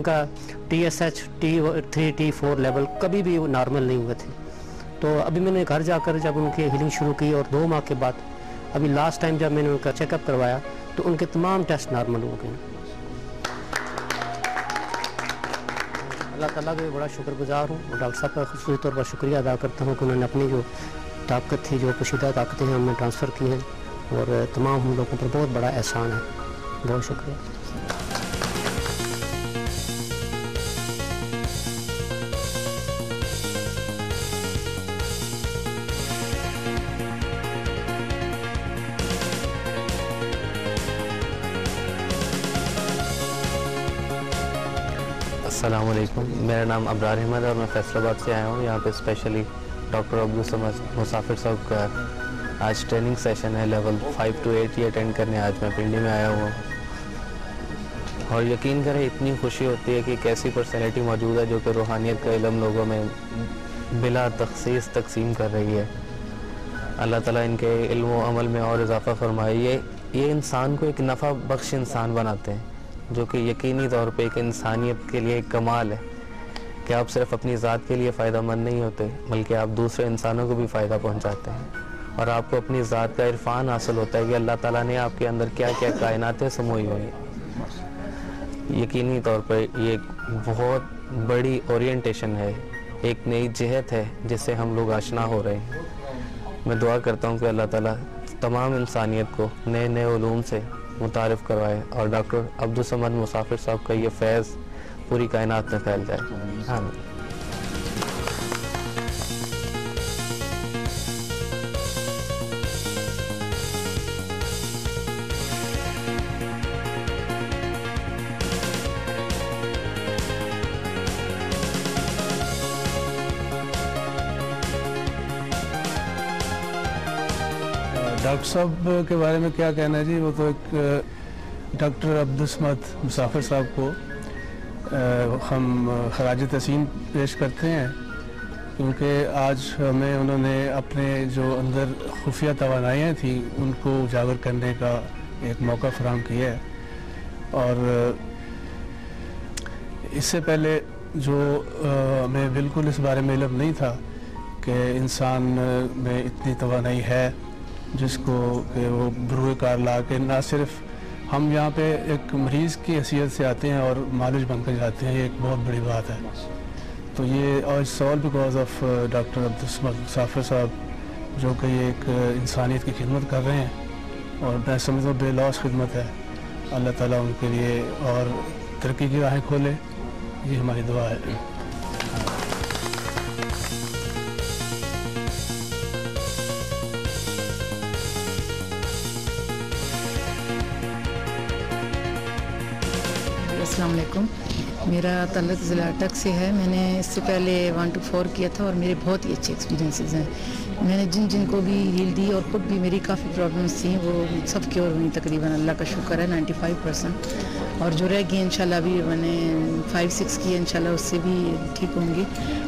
उनका TSH T3 T4 level कभी भी नॉर्मल नहीं हुए थे। तो अभी मैंने घर जाकर जब उनकी हीलिंग शुरू की और 2 माह के बाद अभी लास्ट टाइम जब मैंने उनका चेकअप करवाया तो उनके तमाम टेस्ट नॉर्मल हो गए। अल्लाह ताला का बड़ा शुक्रगुजार हूँ और डॉक्टर साहब का ख़ुसूसी तौर पर शुक्रिया अदा करता हूँ कि उन्होंने अपनी जो ताकत थी, जो पोशीदा ताकतें हैं, हमें ट्रांसफ़र की हैं और तमाम हम लोगों पर बहुत बड़ा एहसान है। बहुत शुक्रिया। अस्सलाम वालेकुम, मेरा नाम अबरार अहमद और मैं फैसलाबाद से आया हूँ। यहाँ पे स्पेशली डॉक्टर अब्दुल समद मुसाफिर साहब का आज ट्रेनिंग सेशन है, लेवल 5 to 8 ये अटेंड करने आज मैं पिंडी में आया हूँ। और यकीन करें इतनी खुशी होती है कि एक ऐसी पर्सनैलिटी मौजूद है जो कि रूहानियत का इल्म लोगों में बिला तखसीस तकसीम कर रही है। अल्लाह ताला इनके इल्म व अमल में और इजाफ़ा फरमाए। ये इंसान को एक नफ़ा बख्श इंसान बनाते हैं, जो कि यकीनी तौर पे एक इंसानियत के लिए एक कमाल है कि आप सिर्फ अपनी ज़ात के लिए फ़ायदेमंद नहीं होते बल्कि आप दूसरे इंसानों को भी फ़ायदा पहुंचाते हैं और आपको अपनी ज़ात का इरफान हासिल होता है कि अल्लाह ताला ने आपके अंदर क्या क्या कायनातें समोई हुई हैं। यकीनी तौर पर ये एक बहुत बड़ी ओरिएंटेशन है, एक नई जहत है जिससे हम लोग आशना हो रहे हैं। मैं दुआ करता हूँ कि अल्लाह ताला तमाम इंसानियत को नए नए उलूम से मुतारिफ़ करवाए और डॉक्टर अब्दुल समद मुसाफिर साहब का ये फैज़ पूरी कायनात में फैल जाए। आमीन। डॉक्टर साहब के बारे में क्या कहना है जी, वो तो एक डॉक्टर अब्दुल समद मुसाफिर साहब को हम खराज तहसीन पेश करते हैं क्योंकि आज हमें उन्होंने अपने जो अंदर खुफिया तवानाइयाँ थी उनको उजागर करने का एक मौका फराहम किया है। और इससे पहले जो हमें बिल्कुल इस बारे में इल्म नहीं था कि इंसान में इतनी तवानाई है जिसको कि वो बरूए कार ला के ना सिर्फ हम यहाँ पे एक मरीज़ की हैसियत से आते हैं और मालिज बनकर जाते हैं, ये एक बहुत बड़ी बात है। तो ये और it's all because of doctor Abdul Samad मुसाफिर साहब जो कि एक इंसानियत की खिदमत कर रहे हैं और मैं समझता हूँ बेलौस खिदमत है। अल्लाह ताला उनके लिए और तरक्की की राहें खोले, ये हमारी दुआ है। अस्सलाम वालेकुम, मेरा ताल्लुक़ ज़िला अटक से है। मैंने इससे पहले 1 to 4 किया था और मेरे बहुत ही अच्छे एक्सपीरियंसेस हैं। मैंने जिन को भी हील दी और खुद भी मेरी काफ़ी प्रॉब्लम्स थी वो सब क्योर हुई तकरीबन, अल्लाह का शुक्र है 95%। और जो रह गई इंशाल्लाह अभी मैंने 5-6 की इंशाल्लाह उससे भी ठीक होंगी।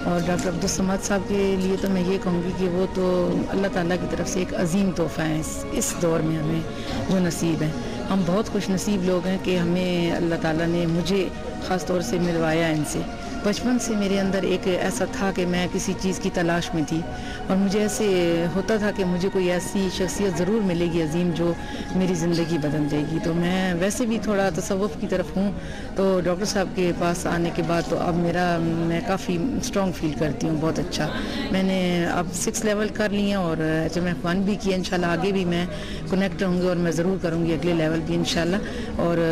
और डॉक्टर अब्दुल समद साहब के लिए तो मैं ये कहूँगी कि वो तो अल्लाह ताला की तरफ से एक अजीम तोहफ़ा है इस दौर में हमें जो नसीब है। हम बहुत खुश नसीब लोग हैं कि हमें अल्लाह ताला ने मुझे ख़ास तौर से मिलवाया इनसे। बचपन से मेरे अंदर एक ऐसा था कि मैं किसी चीज़ की तलाश में थी और मुझे ऐसे होता था कि मुझे कोई ऐसी शख्सियत ज़रूर मिलेगी अजीम जो मेरी ज़िंदगी बदल देगी। तो मैं वैसे भी थोड़ा तसव्वुफ़ की तरफ हूँ, तो डॉक्टर साहब के पास आने के बाद तो अब मैं काफ़ी स्ट्रॉन्ग फील करती हूँ, बहुत अच्छा। मैंने अब 6 लेवल कर लिए हैं और HMF 1 भी किया। इंशाल्लाह आगे भी मैं कनेक्ट रहूँगी और मैं ज़रूर करूँगी अगले लेवल भी इंशाल्लाह। और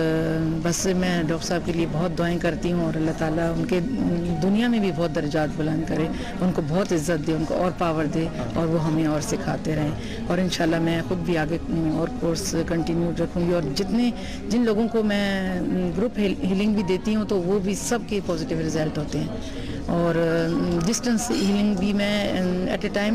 बस मैं डॉक्टर साहब के लिए बहुत दुआएं करती हूँ और अल्लाह ताला उनके दुनिया में भी बहुत दर्जात बुलंद करे, उनको बहुत इज़्ज़त दे, उनको और पावर दे और वो हमें और सिखाते रहें। और इंशाल्लाह मैं ख़ुद भी आगे और कोर्स कंटिन्यू रखूँगी और जिन लोगों को मैं ग्रुप हीलिंग भी देती हूँ तो वो भी सबके पॉजिटिव रिज़ल्ट होते हैं। और डिस्टेंस हीलिंग भी मैं एट ए टाइम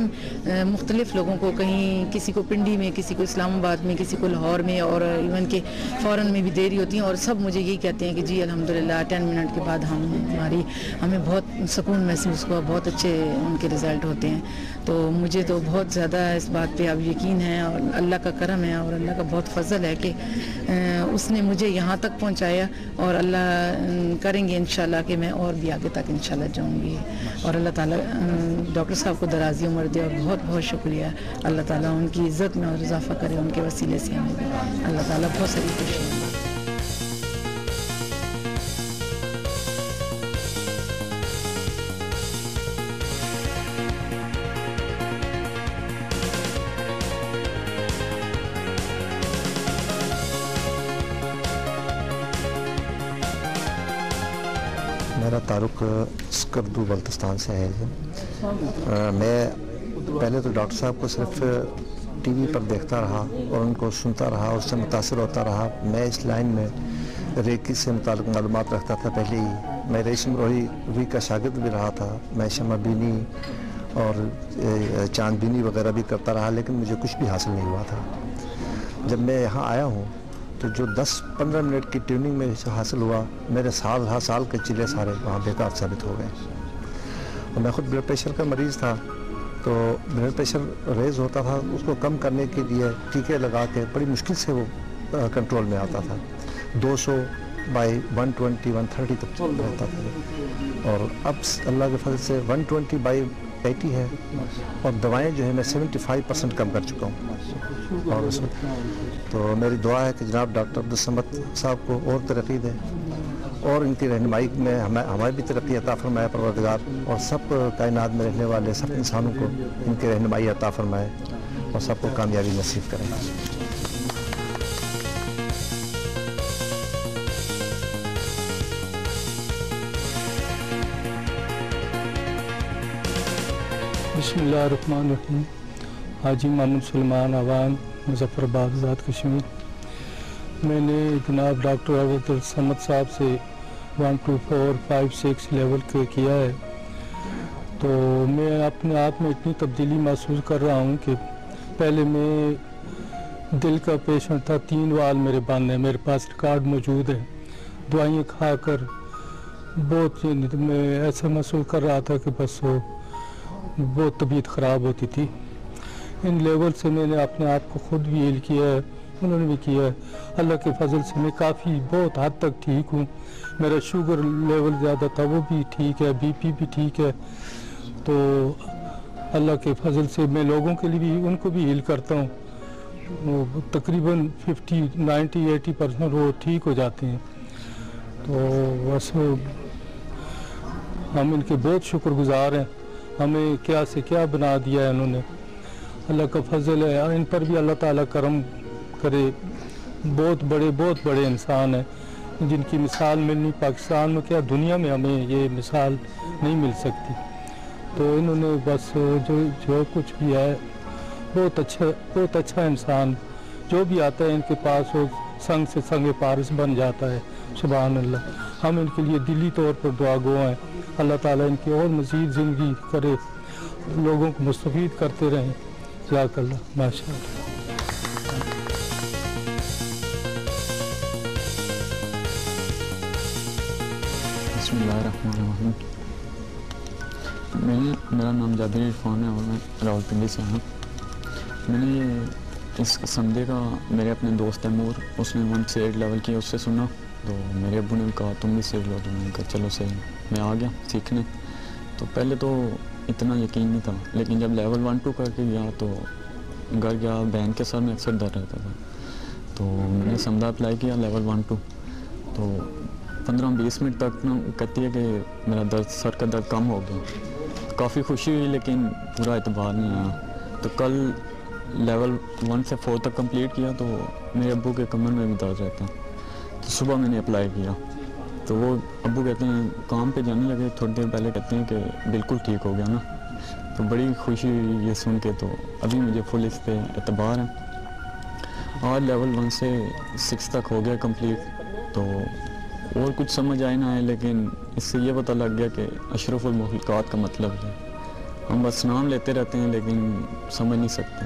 मुख्तलिफ़ लोगों को, कहीं किसी को पिंडी में, किसी को इस्लामाबाद में, किसी को लाहौर में और इवन के फ़ौरन में भी दे रही होती हैं और सब मुझे यही कहते हैं कि जी अल्हम्दुलिल्लाह 10 मिनट के बाद हमारी हमें बहुत सुकून महसूस हुआ, बहुत अच्छे उनके रिज़ल्ट होते हैं। तो मुझे तो बहुत ज़्यादा इस बात पे अब यकीन है और अल्लाह का करम है और अल्लाह का बहुत फजल है कि उसने मुझे यहाँ तक पहुँचाया और अल्लाह करेंगे इंशाल्लाह कि मैं और भी आगे तक इंशाल्लाह जाऊँगी। और अल्लाह ताला डॉक्टर साहब को दराज़ी उम्र दे और बहुत बहुत शुक्रिया। अल्लाह ताला उनकी इज़्ज़त में और इजाफ़ा करे, उनके वसीले से हमें भी अल्लाह ताला बहुत सारी खुशी। मेरा तारुक स्कर्दू बल्तिस्तान से है। मैं पहले तो डॉक्टर साहब को सिर्फ टीवी पर देखता रहा और उनको सुनता रहा, उससे मुतासिर होता रहा। मैं इस लाइन में रेकी से मुताल्लिक़ मालूमात रखता था पहले ही। मैं रेशम रोही का शागिर्द भी रहा था। मैं शमा बीनी और चांद बीनी वगैरह भी करता रहा, लेकिन मुझे कुछ भी हासिल नहीं हुआ था। जब मैं यहाँ आया हूँ तो जो 10-15 मिनट की ट्यूनिंग में जो हासिल हुआ, मेरे साल के चिले सारे वहाँ बेकार साबित हो गए। और मैं ख़ुद ब्लड प्रेशर का मरीज़ था, तो ब्लड प्रेशर रेज़ होता था, उसको कम करने के लिए टीके लगा के बड़ी मुश्किल से वो कंट्रोल में आता था। 200/120-130 तक रहता था और अब अल्लाह के फजल से 120/80 है और दवाएं जो है मैं 75% कम कर चुका हूँ। और उसमें तो मेरी दुआ है कि जनाब डॉक्टर अब्दुल समद साहब को और तरक्की दे और इनकी रहनुमाई में हमारी भी तरक्की अता फरमाए परवरदिगार, और सब कायनात में रहने वाले सब इंसानों को इनकी रहनुमाई अता फरमाए और सबको कामयाबी नसीब करें। बिस्मिल्लाहिर्रहमानिर्रहीम। हाजी मोहम्मद सलमान अवान, मुजफ्फराबाद, आज़ाद कश्मीर। मैंने जनाब डॉक्टर अब्दुल समद साहब से 1, 2, 4, 5, 6 लेवल के किया है। तो मैं अपने आप में इतनी तब्दीली महसूस कर रहा हूँ कि पहले मैं दिल का पेशेंट था, 3 वाल मेरे बंद हैं, मेरे पास रिकॉर्ड मौजूद है। दवाइयाँ खाकर बहुत मैं ऐसा महसूस कर रहा था कि बस बहुत तबीयत ख़राब होती थी। इन लेवल से मैंने अपने आप को खुद भी हील किया है, उन्होंने भी किया है। अल्लाह के फजल से मैं काफ़ी बहुत हद तक ठीक हूँ। मेरा शुगर लेवल ज़्यादा था, वो भी ठीक है, BP भी ठीक है। तो अल्लाह के फजल से मैं लोगों के लिए भी उनको भी हील करता हूँ। तकरीबन 50, 90, 80% वो ठीक हो जाते हैं। तो बस हम इनके बहुत शुक्रगुजार हैं। हमें क्या से क्या बना दिया है इन्होंने, अल्लाह का फजल है। इन पर भी अल्लाह ताला करम करे। बहुत बड़े इंसान हैं जिनकी मिसाल मिलनी पाकिस्तान में क्या दुनिया में हमें ये मिसाल नहीं मिल सकती। तो इन्होंने बस जो कुछ भी है बहुत अच्छा इंसान जो भी आता है इनके पास वो संग से संग पारस बन जाता है। सुभान अल्लाह। हम इनके लिए दिली तौर पर दुआ गो हैं। अल्लाह ताला इनकी और मज़ीद ज़िंदगी करे, लोगों को मुस्तफ़ीद करते रहें। जज़ाकल्लाह, माशाअल्लाह। बिस्मिल्लाहिर्रहमानिर्रहीम। मेरा नाम जाबिर इरफान है और मैं रावलपिंडी से हूँ। मैंने ये इस संडे का मेरे अपने दोस्त तैमूर, उसने 1 से 8 लेवल किया, उससे सुना। तो मेरे अब्बू ने कहा तुम भी सीख लो। तो मैंने कहा चलो सही। मैं आ गया सीखने। तो पहले तो इतना यकीन नहीं था, लेकिन जब लेवल 1, 2 करके गया तो घर गया, बहन के सर में अक्सर दर्द रहता था। तो मैंने समझा अप्लाई किया लेवल 1, 2। तो 15-20 मिनट तक ना कहती है कि मेरा दर्द, सर का दर्द कम हो गया। काफ़ी खुशी हुई, लेकिन पूरा एतबार नहीं आया। तो कल लेवल 1 से 4 तक कंप्लीट किया तो मेरे अब्बू के कमर में भी दर्द रहता है। तो सुबह मैंने अप्लाई किया तो वो अब्बू कहते हैं काम पे जाने लगे, थोड़ी देर पहले कहते हैं कि बिल्कुल ठीक हो गया ना। तो बड़ी खुशी हुई ये सुन के। तो अभी मुझे फुल इस पे एतबार है। और लेवल 1 से 6 तक हो गया कंप्लीट। तो और कुछ समझ आए ना आए, लेकिन इससे ये पता लग गया कि अशरफुल मखलूक़ात का मतलब है। हम बस नाम लेते रहते हैं लेकिन समझ नहीं सकते।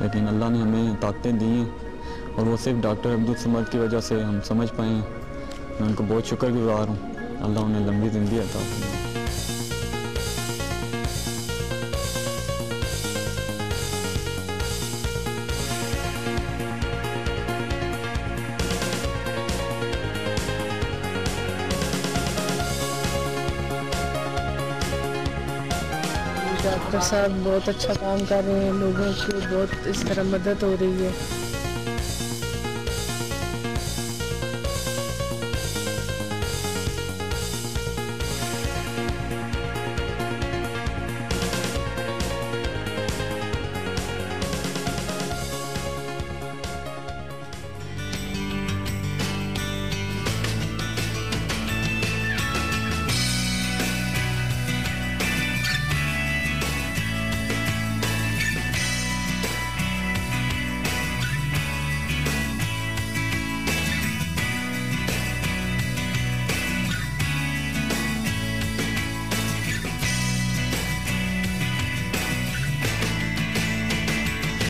लेकिन अल्लाह ने हमें ताकतें दी हैं और वो सिर्फ डॉक्टर अब्दुल समद की वजह से हम समझ पाए हैं। मैं उनको बहुत शुक्रगुजार हूँ। अल्लाह उन्हें लंबी ज़िंदगी अता फरमाए। डॉक्टर साहब बहुत अच्छा काम कर रहे हैं, लोगों की बहुत इस तरह मदद हो रही है।